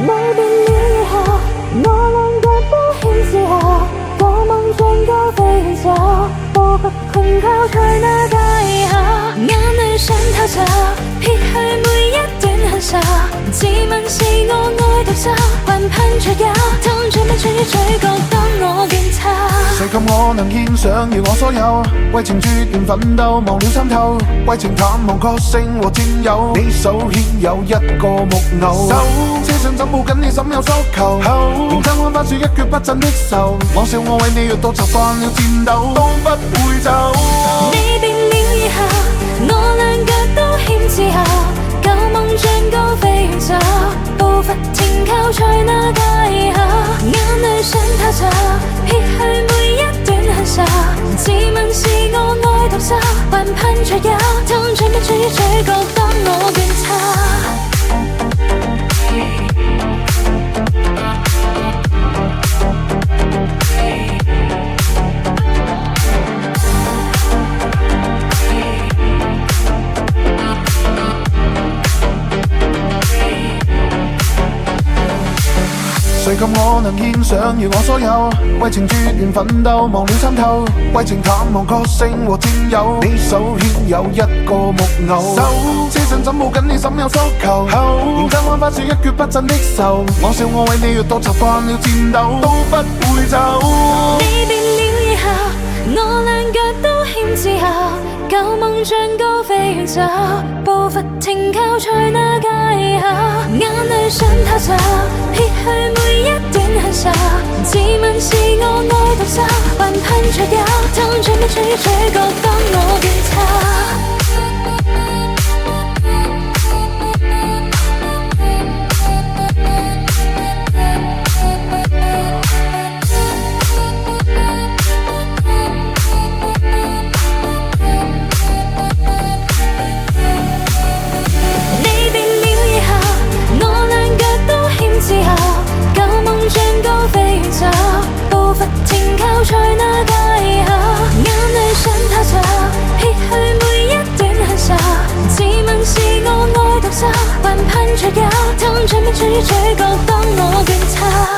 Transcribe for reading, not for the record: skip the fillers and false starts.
無電了以後，我兩腳都牽涉下，舊夢像高飛走，步伐停靠在那街下，眼淚想偷走，撇去每一段恨愁，自問是我愛獨走，還噴着油，痛像不穿於嘴角，當我變臭。誰及我能獻上要我所有，為情絕緣奮鬥，忘了參透，為情淡忘個性和佔有，你手牽有一個木偶，手車上怎抱緊你心有所求，認真看花樹一蹶不振的愁，我笑我為你閱讀習慣了戰鬥，都不會走。你變了以後，我兩腳都牽之後，舊夢像高飛走，步伐停靠在那街下，眼淚想偷走，撇去每一段恨愁，自問是我愛獨走，還噴着油，痛像不穿於嘴角，當我變臭。誰及我能獻上要我所有，為情絕緣奮鬥，忘了參透，為情淡忘個性和佔有，你手牽有一個木偶，手車上怎抱緊你心有所求，認真看花樹一蹶不振的愁，我笑我為你閱讀習慣了戰鬥，都不會走。你變了以後，我兩腳都牽之後，舊夢像高飛走，步伐停靠在那街下，眼淚想偷走，撇去每一段恨愁，自問是我愛獨走，還噴着油，痛像不穿於嘴角，當我變臭。之後，舊夢像高飛走，步伐停靠在那街下，眼淚想偷走，撇去每一段恨愁，自問是我愛獨走，還噴着油，痛像不穿於嘴角，當我變臭。